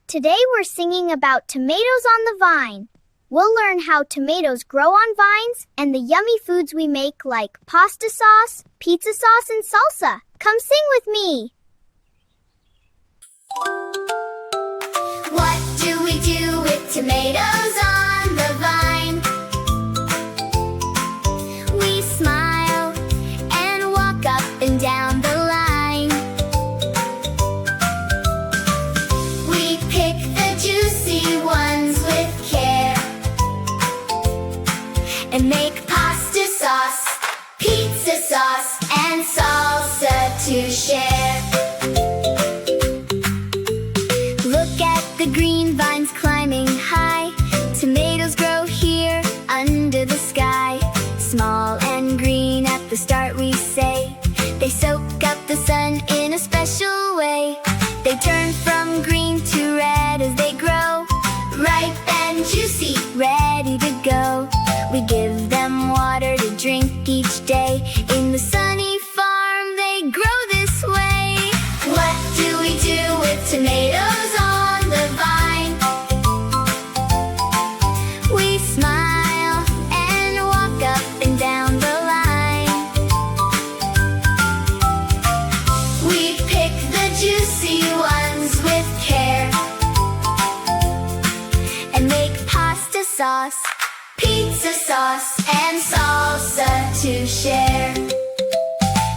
Today we're singing about tomatoes on the vine. We'll learn how tomatoes grow on vines and the yummy foods we make like pasta sauce, pizza sauce, and salsa. Come sing with me. What do we do with tomatoes on the vine? We smile and walk up and down the line. We pick the juicy ones with care and make pasta sauce, pizza sauce, and salsa to share. Look at the green vines climbing high. Tomatoes grow here under the sky. Small and green at the start, we say. They soak up the sun in a special way. They turn from green to red as they grow. Ripe and juicy, ready to go. We give them water to drink each day. In the sunny farm, they grow this way. What do we do with tomatoes on the vine? We smile and walk up and down the line. We pick the juicy ones with care and make pasta sauce, pizza sauce, and salsa to share.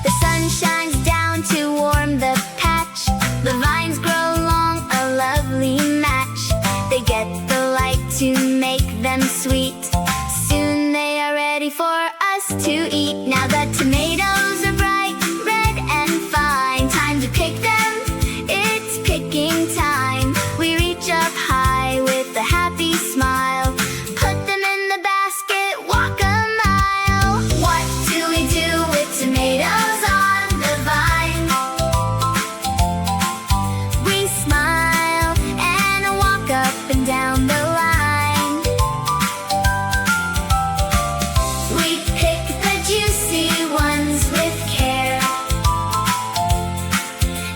The sun shines down to warm the patch. The vines grow long, a lovely match. They get the light to make them sweet. Soon they are ready for us to eat. Now the tomatoes are bright, red, and fine. Time to pick them, it's picking time. We reach up high with a happy smile. Put them in the basket, walk a mile. What do we do with tomatoes on the vine? We smile and walk up and down the line. We pick the juicy ones with care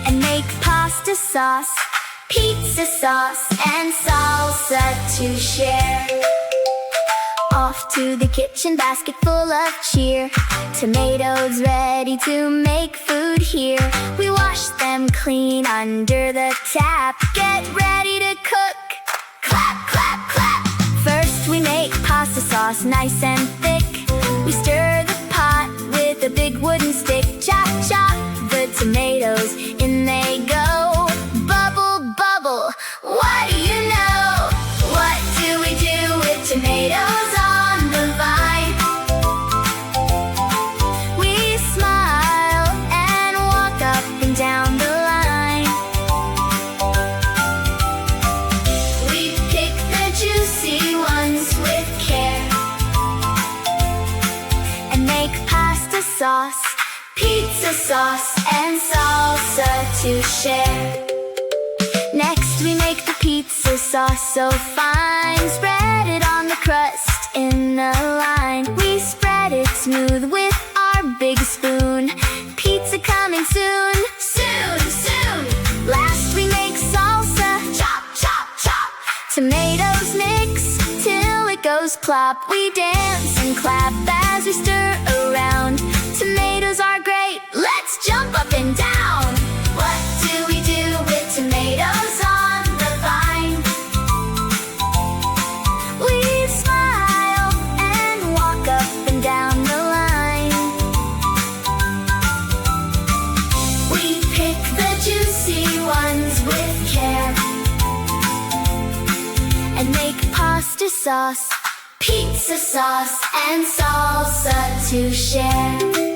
and make pasta sauce, pizza sauce, and salsa to share. Off to the kitchen, basket full of cheer. Tomatoes ready to make food here. We wash them clean under the tap. Get ready to cook. Clap, clap, clap. First we make pasta sauce nice and thick. We stir the pot with a big wooden stick. Chop, chop the tomatoes, in they go. Bubble, bubble, what do you know? What do we do with tomatoes on the vine? We smile and walk up and down the line. We pick the juicy ones with care and make pasta sauce, pizza sauce, and salsa to share. Next we make the pizza sauce so fine. Spread it on the crust in a line. We spread it smooth with our big spoon. Pizza coming soon, soon, soon. Last we make salsa, chop, chop, chop. Tomatoes mix till it goes plop. We dance and clap as we stir around. Tomatoes are great, let's jump up and down. What do we do with tomatoes on the vine? We smile and walk up and down the line. We pick the juicy ones with care and make pasta sauce, pizza sauce, and salsa to share.